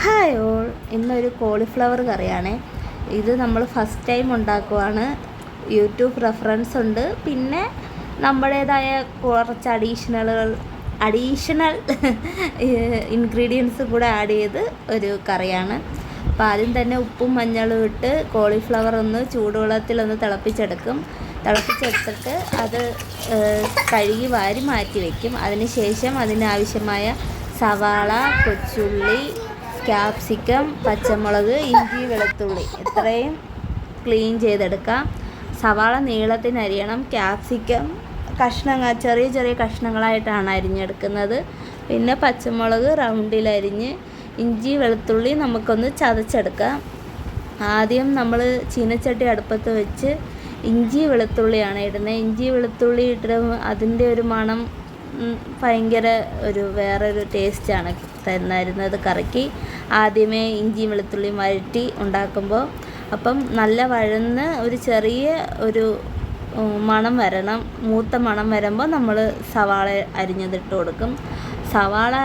Hi all, ഇന്നൊരു cauliflower കറിയാണേ. ഇത് നമ്മൾ ഫസ്റ്റ് ടൈം ഉണ്ടാക്കുവാണ്. യൂട്യൂബ് റെഫറൻസ് ഉണ്ട്, പിന്നെ നമ്മുടേതായ കുറച്ച് അഡീഷണൽ ഇൻഗ്രീഡിയൻസ് കൂടെ ആഡ് ചെയ്ത് ഒരു കറിയാണ്. അപ്പോൾ ആദ്യം തന്നെ ഉപ്പും മഞ്ഞളും ഇട്ട് കോളിഫ്ലവർ ഒന്ന് ചൂടുവെള്ളത്തിലൊന്ന് തിളപ്പിച്ചെടുത്തിട്ട് അത് കഴുകി വാരി മാറ്റി വയ്ക്കും. അതിനുശേഷം അതിനാവശ്യമായ സവാള, കൊച്ചുള്ളി, ക്യാപ്സിക്കം, പച്ചമുളക്, ഇഞ്ചി, വെളുത്തുള്ളി ഇത്രയും ക്ലീൻ ചെയ്തെടുക്കാം. സവാള നീളത്തിന് അരിയണം. ക്യാപ്സിക്കം ചെറിയ ചെറിയ കഷ്ണങ്ങളായിട്ടാണ് അരിഞ്ഞെടുക്കുന്നത്. പിന്നെ പച്ചമുളക് റൗണ്ടിലരിഞ്ഞ്, ഇഞ്ചി വെളുത്തുള്ളി നമുക്കൊന്ന് ചതച്ചെടുക്കാം. ആദ്യം നമ്മൾ ചീനച്ചട്ടി അടുപ്പത്ത് വെച്ച് ഇഞ്ചി വെളുത്തുള്ളിയാണ് ഇടുന്നത്. ഇഞ്ചി വെളുത്തുള്ളി ഇട്ട് അതിൻ്റെ ഒരു മണം ഭയങ്കര വേറൊരു ടേസ്റ്റാണ് തരുന്നത് കറിക്ക്. ആദ്യമേ ഇഞ്ചി വെളുത്തുള്ളി വഴറ്റി ഉണ്ടാക്കുമ്പോൾ അപ്പം നല്ല വഴന്ന് ചെറിയ മണം വരണം. മൂത്ത മണം വരുമ്പോൾ നമ്മൾ സവാള അരിഞ്ഞതിട്ട് കൊടുക്കും. സവാള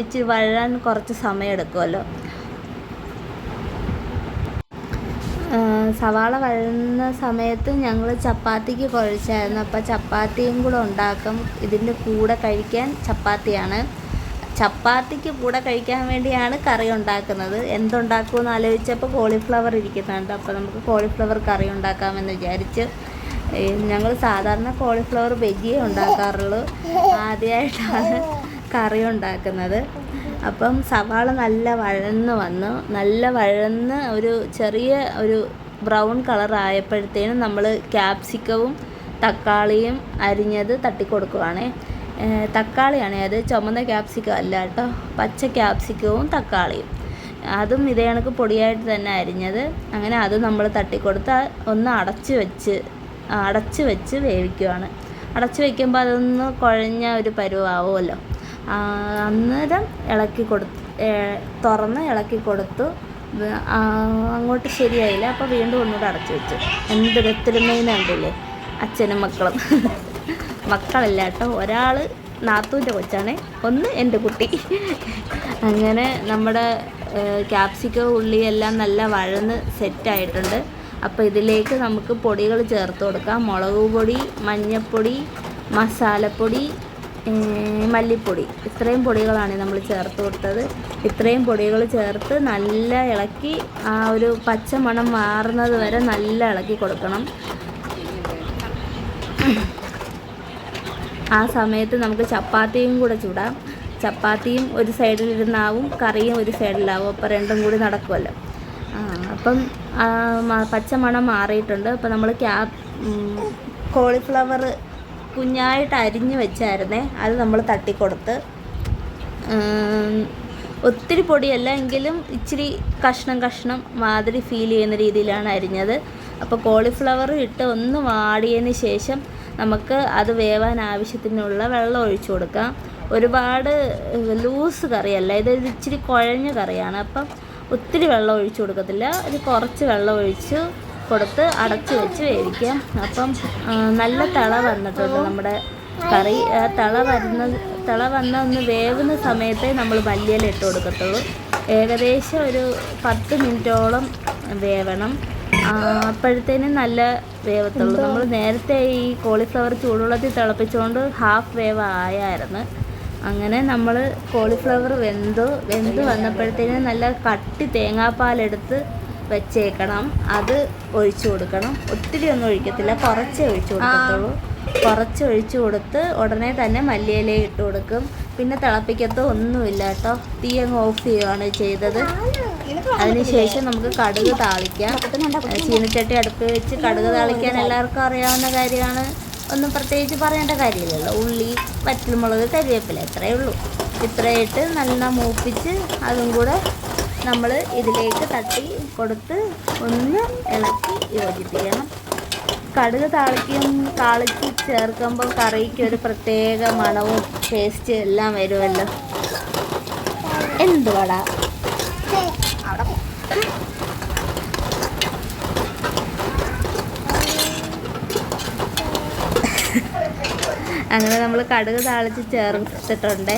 ഇച്ചിരി വഴാൻ കുറച്ച് സമയം എടുക്കുമല്ലോ. സവാള വഴന്ന സമയത്ത് ഞങ്ങൾ ചപ്പാത്തിക്ക് കുഴച്ചായിരുന്നു. അപ്പോൾ ചപ്പാത്തിയും കൂടെ ഉണ്ടാക്കും. ഇതിൻ്റെ കൂടെ കഴിക്കാൻ ചപ്പാത്തിയാണ്. ചപ്പാത്തിക്ക് കൂടെ കഴിക്കാൻ വേണ്ടിയാണ് കറി ഉണ്ടാക്കുന്നത്. എന്തുണ്ടാക്കുമെന്ന് ആലോചിച്ചപ്പോൾ കോളിഫ്ലവർ ഇരിക്കുന്നുണ്ട്. അപ്പോൾ നമുക്ക് കോളിഫ്ലവർ കറി ഉണ്ടാക്കാമെന്ന് വിചാരിച്ച് ഞങ്ങൾ സാധാരണ കോളിഫ്ലവർ ബജിയേ ഉണ്ടാക്കാറുള്ളൂ. ആദ്യമായിട്ടാണ് കറി ഉണ്ടാക്കുന്നത്. അപ്പം സവാള നല്ല വഴന്ന് ചെറിയ ബ്രൗൺ കളർ ആയപ്പോഴത്തേനും നമ്മൾ ക്യാപ്സിക്കവും തക്കാളിയും അരിഞ്ഞത് തട്ടിക്കൊടുക്കുവാണേ. തക്കാളിയാണ് അത്, ചുമന്ന ക്യാപ്സിക്കം അല്ല കേട്ടോ, പച്ച ക്യാപ്സിക്കവും തക്കാളിയും അതും ഇതേ കണക്ക് പൊടിയായിട്ട് തന്നെ അരിഞ്ഞത്. അങ്ങനെ അത് നമ്മൾ തട്ടിക്കൊടുത്ത് ഒന്ന് അടച്ച് വെച്ച് വേവിക്കുവാണ്. അടച്ച് വയ്ക്കുമ്പോൾ അതൊന്ന് കുഴഞ്ഞ പരുവാവുമല്ലോ. അന്നേരം തുറന്ന് ഇളക്കി കൊടുത്തു. അങ്ങോട്ട് ശരിയായില്ല. അപ്പോൾ വീണ്ടും ഒന്നുകൂടെ അടച്ചു വെച്ചു. എന്തൊരൊത്തൊരുമയെന്ന് കണ്ടില്ലേ അച്ഛനും മക്കളും. മക്കളല്ല കേട്ടോ, ഒരാൾ നാത്തൂൻ്റെ കൊച്ചാണേ, ഒന്ന് എൻ്റെ കുട്ടി. അങ്ങനെ നമ്മുടെ ക്യാപ്സിക്കം ഉള്ളിയെല്ലാം നല്ല വഴന്ന് സെറ്റായിട്ടുണ്ട്. അപ്പോൾ ഇതിലേക്ക് നമുക്ക് പൊടികൾ ചേർത്ത് കൊടുക്കാം. മുളക് പൊടി, മഞ്ഞൾപ്പൊടി, മസാലപ്പൊടി, മല്ലിപ്പൊടി ഇത്രയും പൊടികളാണ് നമ്മൾ ചേർത്ത് കൊടുത്തത്. ഇത്രയും പൊടികൾ ചേർത്ത് നല്ല ഇളക്കി പച്ച മണം മാറുന്നത് വരെ നല്ല ഇളക്കി കൊടുക്കണം. ആ സമയത്ത് നമുക്ക് ചപ്പാത്തിയും കൂടെ ചൂടാം. ചപ്പാത്തിയും ഒരു സൈഡിലിരുന്നാവും, കറിയും ഒരു സൈഡിലാവും. അപ്പോൾ രണ്ടും കൂടി നടക്കുമല്ലോ. അപ്പം പച്ചമണം മാറിയിട്ടുണ്ട്. അപ്പോൾ നമ്മൾ കോളിഫ്ലവർ കുഞ്ഞായിട്ട് അരിഞ്ഞ് വെച്ചായിരുന്നേ, അത് നമ്മൾ തട്ടിക്കൊടുത്ത്, ഒത്തിരി പൊടിയല്ല എങ്കിലും ഇച്ചിരി കഷ്ണം മാതിരി ഫീൽ ചെയ്യുന്ന രീതിയിലാണ് അരിഞ്ഞത്. അപ്പോൾ കോളിഫ്ലവർ ഇട്ട് ഒന്ന് വാടിയതിന് ശേഷം നമുക്ക് അത് വേവാൻ ആവശ്യത്തിനുള്ള വെള്ളം ഒഴിച്ചു കൊടുക്കാം. ഒരുപാട് ലൂസ് കറിയല്ല, ഇത് ഇച്ചിരി കുഴഞ്ഞ കറിയാണ്. അപ്പം ഒത്തിരി വെള്ളം ഒഴിച്ചു കൊടുക്കത്തില്ല, കുറച്ച് വെള്ളം ഒഴിച്ച് കൊടുത്ത് അടച്ച് വെച്ച് വേവിക്കാം. അപ്പം നല്ല തിള വന്നിട്ടുണ്ട് നമ്മുടെ കറി. തിള ഒന്ന് വേവുന്ന സമയത്തേ നമ്മൾ മല്ലിയില ഇട്ട് കൊടുക്കത്തുള്ളൂ. ഏകദേശം 10 മിനിറ്റോളം വേവണം. അപ്പോഴത്തേനും നല്ല വേവത്തുള്ളൂ. നമ്മൾ നേരത്തെ ഈ കോളിഫ്ലവർ ചൂടുവെള്ളത്തിൽ തിളപ്പിച്ചുകൊണ്ട് ഹാഫ് വേവ് ആയായിരുന്നു. അങ്ങനെ നമ്മൾ കോളിഫ്ലവർ വെന്ത് വന്നപ്പോഴത്തേനും നല്ല കട്ടി തേങ്ങാപ്പാലെടുത്ത് വെച്ചേക്കണം. അത് ഒഴിച്ചു കൊടുക്കണം. ഒത്തിരി ഒന്നും ഒഴിക്കത്തില്ല, കുറച്ചേ ഒഴിച്ചു കൊടുക്കത്തുള്ളൂ. കുറച്ച് ഒഴിച്ചു കൊടുത്ത് ഉടനെ തന്നെ മല്ലിയില ഇട്ട് കൊടുക്കും. പിന്നെ തിളപ്പിക്കത്തോ ഒന്നുമില്ല കേട്ടോ, തീ അങ്ങ് ഓഫ് ചെയ്യുകയാണ് ചെയ്തത്. അതിനുശേഷം നമുക്ക് കടുക് താളിക്കാം. ചീനച്ചട്ടി അടുപ്പ് വെച്ച് കടുക് താളിക്കാൻ എല്ലാവർക്കും അറിയാവുന്ന കാര്യമാണ്, ഒന്നും പ്രത്യേകിച്ച് പറയേണ്ട കാര്യമില്ലല്ലോ. ഉള്ളി, വറ്റൽമുളക്, കരിവേപ്പില ഇത്രയേ ഉള്ളൂ. ഇത്രയിട്ട് നല്ല മൂപ്പിച്ച് അതും കൂടെ നമ്മൾ ഇതിലേക്ക് തട്ടി കൊടുത്ത് ഒന്ന് ഇളക്കി യോജിപ്പിക്കണം. കടുക് താളിച്ച് ചേർക്കുമ്പോൾ കറിക്ക് ഒരു പ്രത്യേക മണവും ടേസ്റ്റ് എല്ലാം വരുമല്ലോ. എന്തുവാടാ അങ്ങനെ നമ്മൾ കടുക് താളിച്ച് ചേർത്തിട്ടുണ്ട്.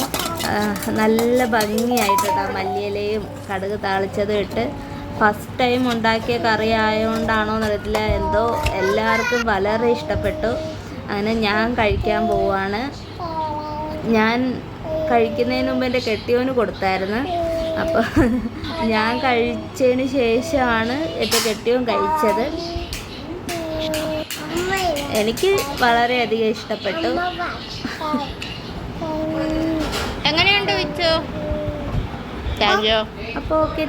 നല്ല ഭംഗിയായിട്ടാ മല്ലിയിലയും കടുക് താളിച്ചതും ഇട്ട് ഫസ്റ്റ് ടൈം ഉണ്ടാക്കിയ കറി ആയതുകൊണ്ടാണോ എന്നറിയത്തില്ല, എന്തോ എല്ലാവർക്കും വളരെ ഇഷ്ടപ്പെട്ടു. അങ്ങനെ ഞാൻ കഴിക്കാൻ പോവാണ്. ഞാൻ കഴിക്കുന്നതിന് മുമ്പ് എൻ്റെ കെട്ടിയവന് കൊടുത്തായിരുന്നു. അപ്പോൾ ഞാൻ കഴിച്ചതിന് ശേഷമാണ് എൻ്റെ കെട്ടിയവൻ കഴിച്ചത്. എനിക്ക് വളരെയധികം ഇഷ്ടപ്പെട്ടു. എങ്ങനെയുണ്ട് വിച്ചു? അപ്പോൾ ഓക്കെ.